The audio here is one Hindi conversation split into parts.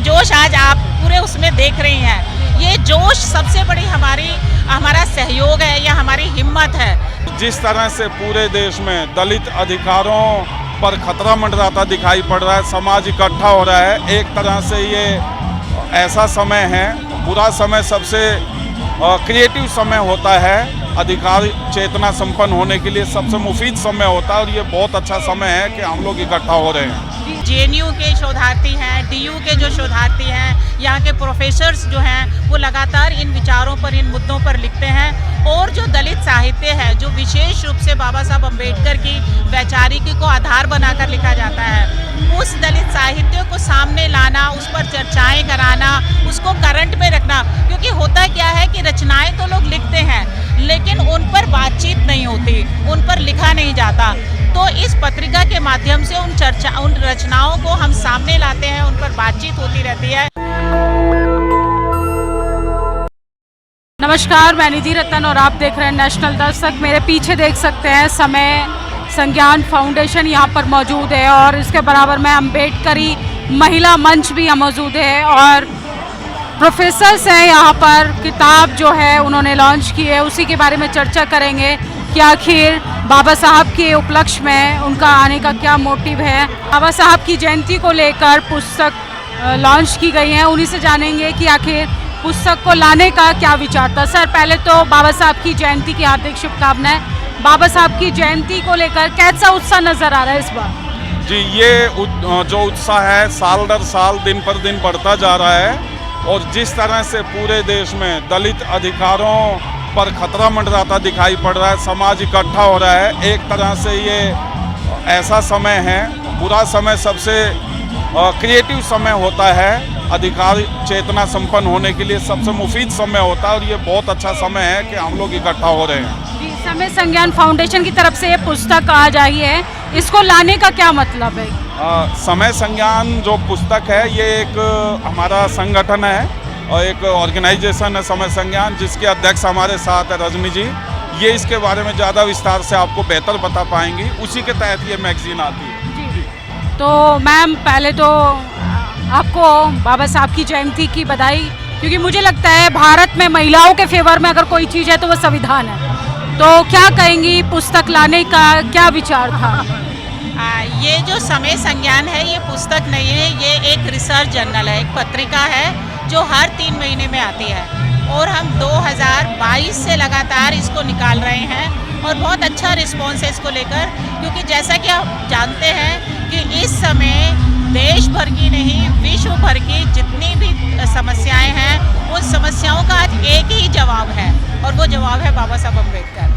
जोश आज आप पूरे उसमें देख रही हैं। ये जोश सबसे बड़ी हमारा सहयोग है या हमारी हिम्मत है। जिस तरह से पूरे देश में दलित अधिकारों पर खतरा मंडराता दिखाई पड़ रहा है, समाज इकट्ठा हो रहा है, एक तरह से ये ऐसा समय है, बुरा समय सबसे क्रिएटिव समय होता है, अधिकार चेतना संपन्न होने के लिए सबसे मुफीद समय होता है और ये बहुत अच्छा समय है कि हम लोग इकट्ठा हो रहे हैं। जेएनयू के शोधार्थी हैं, डीयू के जो शोधार्थी हैं, यहाँ के प्रोफेसर्स जो हैं वो लगातार इन विचारों पर, इन मुद्दों पर लिखते हैं। और जो दलित साहित्य है, जो विशेष रूप से बाबा साहब अम्बेडकर की वैचारिकी को आधार बनाकर लिखा जाता है, उस दलित साहित्य को सामने लाना, उस पर चर्चाएं कराना, उसको करंट में रखना। क्योंकि होता क्या है कि रचनाएं तो लोग लिखते हैं लेकिन उन पर बातचीत नहीं होती, उन पर लिखा नहीं जाता। तो इस पत्रिका के माध्यम से उन रचनाओं को हम सामने लाते हैं, उन पर बातचीत होती रहती है। नमस्कार, मैं निधि रतन और आप देख रहे हैं नेशनल दस्तक। मेरे पीछे देख सकते हैं समय संज्ञान फाउंडेशन यहाँ पर मौजूद है और इसके बराबर में अम्बेडकरी महिला मंच भी यहाँ मौजूद है और प्रोफेसर्स हैं यहाँ पर। किताब जो है उन्होंने लॉन्च की है, उसी के बारे में चर्चा करेंगे कि आखिर बाबा साहब के उपलक्ष्य में उनका आने का क्या मोटिव है। बाबा साहब की जयंती को लेकर पुस्तक लॉन्च की गई है, उन्हीं से जानेंगे कि आखिर पुस्तक को लाने का क्या विचार था। सर, पहले तो बाबा साहब की जयंती की हार्दिक शुभकामनाएं। बाबा साहब की जयंती को लेकर कैसा उत्साह नजर आ रहा है इस बार? जी, ये जो उत्साह है साल दर साल दिन पर दिन बढ़ता जा रहा है और जिस तरह से पूरे देश में दलित अधिकारों पर खतरा मंडराता दिखाई पड़ रहा है, समाज इकट्ठा हो रहा है, एक तरह से ये ऐसा समय है, बुरा समय सबसे क्रिएटिव समय होता है, अधिकार चेतना संपन्न होने के लिए सबसे मुफीद समय होता है और ये बहुत अच्छा समय है कि हम लोग इकट्ठा हो रहे हैं। जी, समय संज्ञान फाउंडेशन की तरफ से ये पुस्तक आज आई है, इसको लाने का क्या मतलब है? समय संज्ञान जो पुस्तक है ये एक हमारा संगठन है और एक ऑर्गेनाइजेशन है समय संज्ञान, जिसके अध्यक्ष हमारे साथ है रजनी जी। ये इसके बारे में ज़्यादा विस्तार से आपको बेहतर बता पाएंगी, उसी के तहत ये मैगजीन आती है। जी। तो मैम, पहले तो आपको बाबा साहब की जयंती की बधाई, क्योंकि मुझे लगता है भारत में महिलाओं के फेवर में अगर कोई चीज़ है तो वो संविधान है। तो क्या कहेंगी, पुस्तक लाने का क्या विचार था? ये जो समय संज्ञान है ये पुस्तक नहीं है, ये एक रिसर्च जर्नल है, एक पत्रिका है जो हर 3 महीने में आती है और हम 2022 से लगातार इसको निकाल रहे हैं और बहुत अच्छा रिस्पॉन्स है इसको लेकर। क्योंकि जैसा कि आप जानते हैं कि इस समय देश भर की नहीं, विश्व भर की जितनी भी समस्याएं हैं उन समस्याओं का आज एक ही जवाब है और वो जवाब है बाबा साहब अम्बेडकर।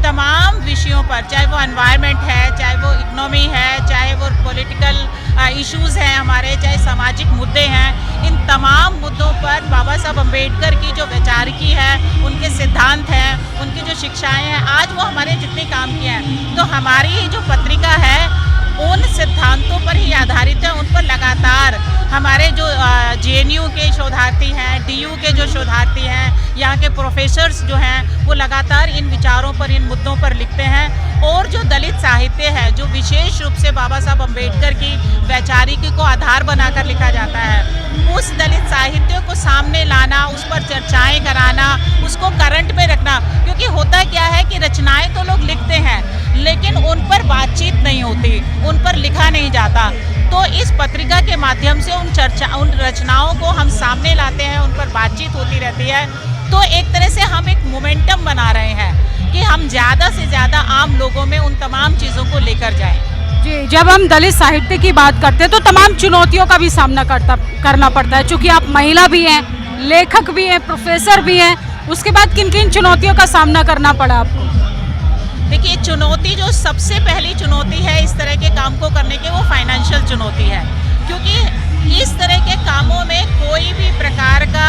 तमाम विषयों पर, चाहे वो एनवायरनमेंट है, चाहे वो इकोनॉमी है, चाहे वो पॉलिटिकल इश्यूज़ हैं हमारे, चाहे सामाजिक मुद्दे हैं, इन तमाम मुद्दों पर बाबा साहब अम्बेडकर की जो वैचारिकी है, उनके सिद्धांत हैं, उनकी जो शिक्षाएं हैं, आज वो हमारे जितने काम किए हैं, तो हमारी जो पत्रिका है उन सिद्धांतों पर ही आधारित है। उन पर लगातार हमारे जो जेएनयू के शोधार्थी हैं, डीयू के जो शोधार्थी हैं, यहाँ के प्रोफेसर्स जो हैं वो लगातार इन विचारों पर, इन मुद्दों पर लिखते हैं। और जो दलित साहित्य है, जो विशेष रूप से बाबा साहब अम्बेडकर की वैचारिकी को आधार बनाकर लिखा जाता है, उस दलित साहित्य को सामने लाना, उस पर चर्चाएं कराना, उसको करंट में रखना। क्योंकि होता क्या है कि रचनाएं तो लोग लिखते हैं लेकिन उन पर बातचीत नहीं होती, उन पर लिखा नहीं जाता। तो इस पत्रिका के माध्यम से उन रचनाओं को हम सामने लाते हैं, उन पर बातचीत होती रहती है। तो एक तरह से हम एक मोमेंटम बना रहे हैं कि हम ज़्यादा से ज़्यादा आम लोगों में उन तमाम चीज़ों को लेकर जाएं। जी, जब हम दलित साहित्य की बात करते हैं तो तमाम चुनौतियों का भी सामना करना पड़ता है। चूँकि आप महिला भी हैं, लेखक भी हैं, प्रोफेसर भी हैं, उसके बाद किन किन चुनौतियों का सामना करना पड़ा आपको? देखिए, चुनौती जो सबसे पहली चुनौती है इस तरह के काम को करने की, वो फाइनेंशियल चुनौती है। क्योंकि इस तरह के कामों में कोई भी प्रकार का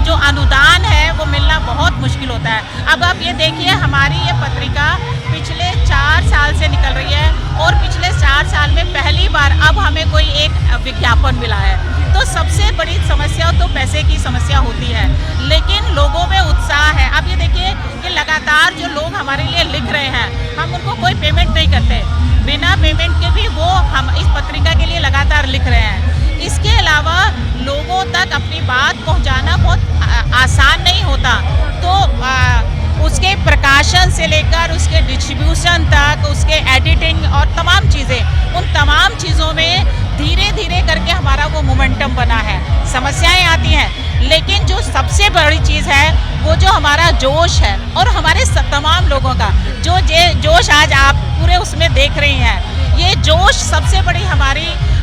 जो अनुदान है वो मिलना बहुत मुश्किल होता है। अब आप ये देखिए, हमारी ये पत्रिका पिछले 4 साल से निकल रही है और पिछले 4 साल में पहली बार अब हमें कोई एक विज्ञापन मिला है। तो सबसे बड़ी समस्या तो पैसे की समस्या होती है, लेकिन लोगों में उत्साह है। अब ये देखिए कि लगातार जो लोग हमारे लिए लिख रहे हैं, हम उनको कोई पेमेंट नहीं करते, बिना पेमेंट के भी वो हम इस पत्रिका के लिए लगातार लिख रहे हैं। इसके अलावा आसान नहीं होता। तो उसके प्रकाशन से लेकर उसके डिस्ट्रीब्यूशन तक, उसके एडिटिंग और तमाम चीज़ें, उन तमाम चीज़ों में धीरे धीरे करके हमारा वो मोमेंटम बना है। समस्याएं आती हैं, लेकिन जो सबसे बड़ी चीज़ है वो जो हमारा जोश है और हमारे तमाम लोगों का जो जोश आज आप पूरे उसमें देख रही हैं, ये जोश सबसे बड़ी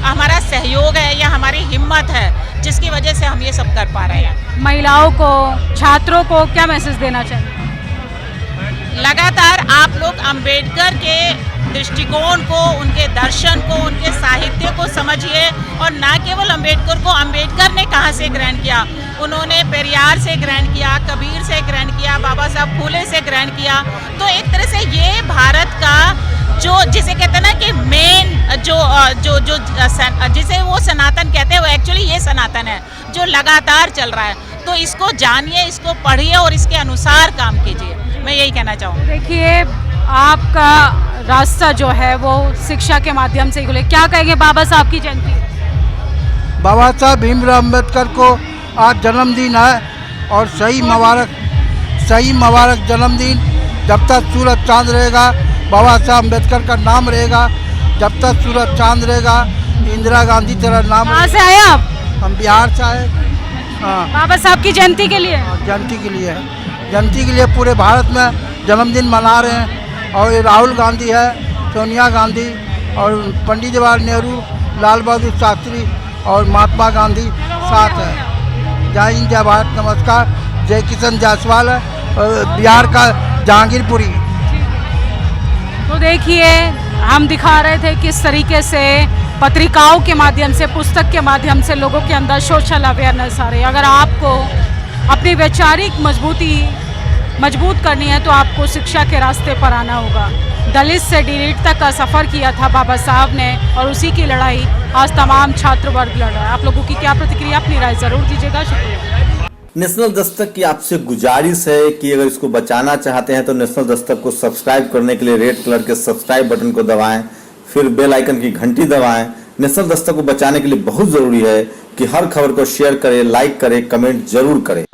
हमारा सहयोग है या हमारी हिम्मत है, जिसकी वजह से हम ये सब कर पा रहे हैं। महिलाओं को, छात्रों को क्या मैसेज देना चाहिए? लगातार आप लोग अंबेडकर के दृष्टिकोण को, उनके दर्शन को, उनके साहित्य को समझिए और ना केवल अंबेडकर को। अंबेडकर ने कहाँ से ग्रहण किया? उन्होंने पेरियार से ग्रहण किया, कबीर से ग्रहण किया, बाबा साहब फूले से ग्रहण किया। तो एक तरह से ये भारत का जो जिसे कहते हैं ना कि मेन जिसे वो सनातन कहते हैं, वो एक्चुअली ये सनातन है जो लगातार चल रहा है। तो इसको जानिए, इसको पढ़िए और इसके अनुसार काम कीजिए। मैं यही कहना चाहूँगी। देखिए, आपका रास्ता जो है वो शिक्षा के माध्यम से ही खुले। क्या कहेंगे बाबा साहब की जयंती? बाबा साहब भीमराव अम्बेडकर को आज जन्मदिन है और सही मुबारक जन्मदिन। जब तक सूरज चांद रहेगा बाबा साहब अम्बेडकर का नाम रहेगा, जब तक सूरज चांद रहेगा इंदिरा गांधी तेरा नाम। कहाँ से आए आप? हम बिहार से आए। हाँ, बाबा साहब की जयंती के लिए? जयंती के लिए पूरे भारत में जन्मदिन मना रहे हैं। और ये राहुल गांधी है, सोनिया गांधी और पंडित जवाहरलाल नेहरू, लाल बहादुर शास्त्री और महात्मा गांधी साथ है। जय हिंद, जय भारत, नमस्कार। जय किशन जायसवाल है और बिहार का जहांगीरपुरी। तो देखिए, हम दिखा रहे थे किस तरीके से पत्रिकाओं के माध्यम से, पुस्तक के माध्यम से लोगों के अंदर सोशल अवेयरनेस आ रही है। अगर आपको अपनी वैचारिक मजबूत करनी है तो आपको शिक्षा के रास्ते पर आना होगा। दलित से डिलीट तक का सफ़र किया था बाबा साहब ने और उसी की लड़ाई आज तमाम छात्र वर्ग लड़ रहा है। आप लोगों की क्या प्रतिक्रिया, अपनी राय ज़रूर दीजिएगा। शुक्रिया। नेशनल दस्तक की आपसे गुजारिश है कि अगर इसको बचाना चाहते हैं तो नेशनल दस्तक को सब्सक्राइब करने के लिए रेड कलर के सब्सक्राइब बटन को दबाएं, फिर बेल आइकन की घंटी दबाएं। नेशनल दस्तक को बचाने के लिए बहुत जरूरी है कि हर खबर को शेयर करें, लाइक करें, कमेंट जरूर करें।